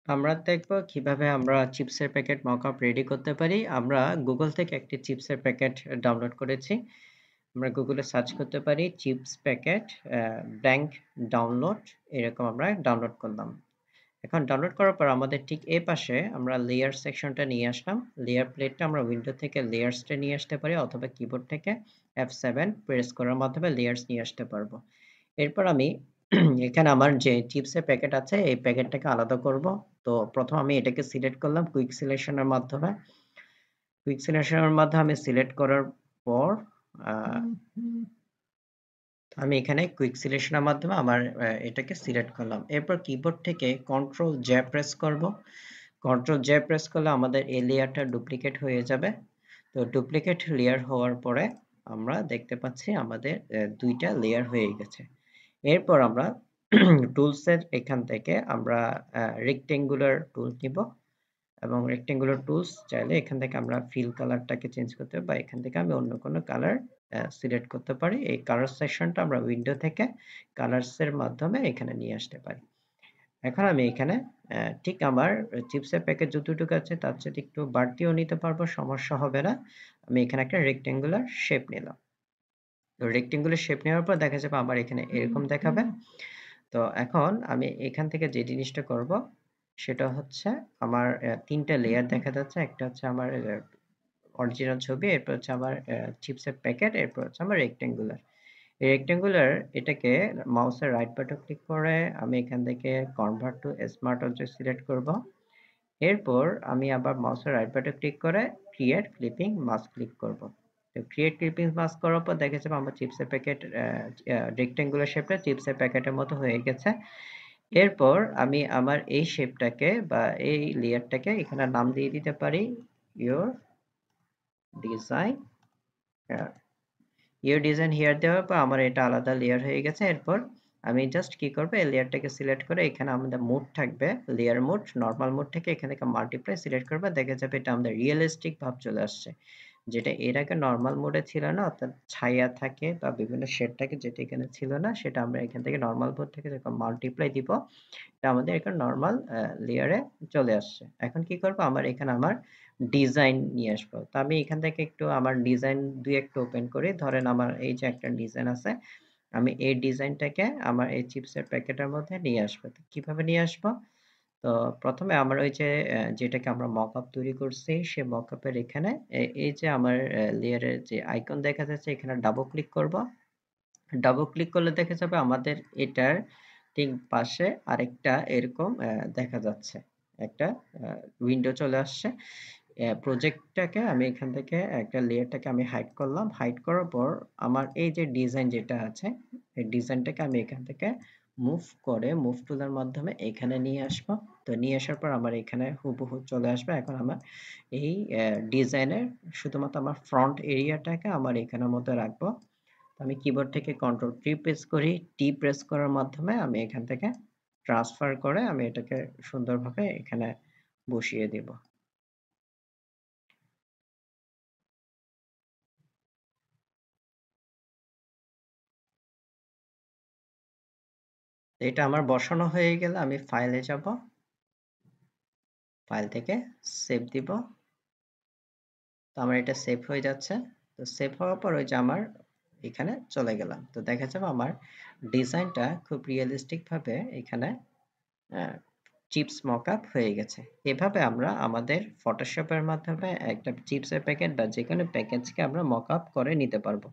আমরা দেখব কিভাবে আমরা চিপসের প্যাকেট মকআপ রেডি করতে পারি। আমরা Google থেকে একটি চিপসের প্যাকেট ডাউনলোড করেছি। আমরা Google এ সার্চ করতে পারি চিপস প্যাকেট ব্ল্যাঙ্ক ডাউনলোড, এরকম আমরা ডাউনলোড করলাম। এখন ডাউনলোড করার পর আমাদের ঠিক এই পাশে আমরা লেয়ার সেকশনটা নিয়ে আসলাম। লেয়ার প্লেটটা আমরা উইন্ডো থেকে লেয়ার্সটা নিয়ে আসতে পারি অথবা কিবোর্ড থেকে F7 প্রেস করার মাধ্যমে লেয়ার্স নিয়ে আসতে পারবো। এরপর আমি এখানে আমার যে চিপসের প্যাকেট আছে এই প্যাকেটটাকে আলাদা করব। তো প্রথম আমি এটাকে সিলেক্ট করলাম কুইক সিলেকশনের মাধ্যমে। কুইক সিলেকশনের মাধ্যমে আমি সিলেক্ট করার পর আমি এখানে কুইক সিলেকশনের মাধ্যমে আমার এটাকে সিলেক্ট করলাম। এরপর কিবোর্ড থেকে কন্ট্রোল জে প্রেস করব। কন্ট্রোল জে প্রেস করলে আমাদের এই লেয়ারটা ডুপ্লিকেট হয়ে যাবে। তো ডুপ্লিকেট লেয়ার হওয়ার পরে আমরা দেখতে পাচ্ছি আমাদের দুইটা লেয়ার হয়ে গেছে। এরপর আমরা টুলসের এখান থেকে আমরা রেক্টেঙ্গুলার টুল নিব এবং রেক্টেঙ্গুলার টুলস চাইলে এখান থেকে আমরা ফিল কালারটাকে চেঞ্জ করতে পারি বা এখান থেকে আমি অন্য কোনো কালার সিলেক্ট করতে পারি। এই কালার সেকশনটা আমরা উইন্ডো থেকে কালারসের মাধ্যমে এখানে নিয়ে আসতে পারি। এখন আমি এখানে ঠিক আমার চিপসের প্যাকেট যতটুকু আছে তার চেয়ে একটু বাড়তিও নিতে পারবো, সমস্যা হবে না। আমি এখানে একটা রেক্টেঙ্গুলার শেপ নিলাম। তো রেক্টেঙ্গুলার শেপ নেওয়ার পর দেখা যাবে আমার এখানে এরকম দেখাবে। তো এখন আমি এখান থেকে যে জিনিসটা করব সেটা হচ্ছে আমার তিনটা লেয়ার দেখা যাচ্ছে। একটা হচ্ছে আমার অরিজিনাল ছবি, এরপর হচ্ছে আমার চিপসের প্যাকেট, এরপর হচ্ছে আমার রেক্টেঙ্গুলার। এই রেক্টেঙ্গুলার এটাকে মাউসের রাইট বাটন ক্লিক করে আমি এখান থেকে convert to smart object select করব। এরপর আমি আবার মাউসের রাইট বাটন ক্লিক করে ক্রিয়েট ক্লিপিং মাস্ক ক্লিক করব। তো ক্রিয়েট ক্লিপিং মাস্ক করার পর দেখা যাবে আমার চিপসের প্যাকেট রেক্টেঙ্গুলার শেপটা চিপসের প্যাকেটের মতো হয়ে গেছে। এরপর আমি আমার এই শেপটাকে বা এই লেয়ারটাকে এখানে নাম দিয়ে দিতে পারি your design here. Your design here দেওয়ার পর আমার এটা আলাদা লেয়ার হয়ে গেছে। এরপর আমি জাস্ট কি করব, এই লেয়ারটাকে সিলেক্ট করে এখানে আমাদের মোড থাকবে লেয়ার মোড, নরমাল মোড থেকে এখান থেকে মাল্টিপ্লাই সিলেক্ট করবে, দেখা যাবে এটা আমাদের রিয়েলিস্টিক ভাব চলে আসছে, যেটা এর আগে নরমাল মোডে ছিল না, অর্থাৎ ছায়া থাকে বা বিভিন্ন শেড থাকে যেটা এখানে ছিল না, সেটা আমরা এখান থেকে নরমাল মোড থেকে যখন মাল্টিপ্লাই দিব এটা আমাদের এখানে নরমাল লেয়ারে চলে আসছে। এখন কি করব, আমার এখানে আমার ডিজাইন নিয়ে আসবো। তো আমি এখান থেকে একটু আমার ডিজাইন দুই একটা ওপেন করি। ধরেন আমার এই যে একটা ডিজাইন আছে, আমি এই ডিজাইনটাকে আমার এই চিপসের প্যাকেটের মধ্যে নিয়ে আসবো। তো কিভাবে নিয়ে আসবো? তো প্রথমে আমরা ওই যে যেটাকে আমরা মকআপ তৈরি করছি সেই মকআপের এখানে এই যে আমার লেয়ারের যে আইকন দেখা যাচ্ছে এখানে ডাবল ক্লিক করব। ডাবল ক্লিক করলে দেখা যাবে আমাদের এটার ঠিক পাশে আরেকটা এরকম দেখা যাচ্ছে একটা উইন্ডো চলে আসছে। প্রজেক্টটাকে আমি এখান থেকে একটা লেয়ারটাকে আমি হাইড করলাম। হাইড করার পর আমার এই যে ডিজাইন যেটা আছে এই ডিজাইনটাকে আমি এখান থেকে মুভ করে মুভ টুলের মাধ্যমে এখানে নিয়ে আসবো। তো নিয়ে আসার পর আমার এখানে হুবহু চলে আসবে। এখন আমার এই ডিজাইনের শুধুমাত্র আমার ফ্রন্ট এরিয়াটাকে আমার এখানের মধ্যে রাখবো। আমি কিবোর্ড থেকে কন্ট্রোল টি প্রেস করি। টি প্রেস করার মাধ্যমে আমি এখান থেকে ট্রান্সফার করে আমি এটাকে সুন্দরভাবে এখানে বসিয়ে দিব। এটা আমার বসানো হয়ে গেলে আমি ফাইলে যাব, ফাইল থেকে সেভ দিব। তো আমার এটা সেভ হয়ে যাচ্ছে। তো সেভ হওয়ার পর ওই যে আমার এখানে চলে গেলাম। তো দেখা যাবে আমার ডিজাইনটা খুব রিয়েলিস্টিক ভাবে এখানে চিপস মকআপ হয়ে গেছে। এভাবে আমরা আমাদের ফটোশপের মাধ্যমে একটা চিপসের প্যাকেট বা যে কোনো প্যাকেজকে আমরা মকআপ করে নিতে পারবো।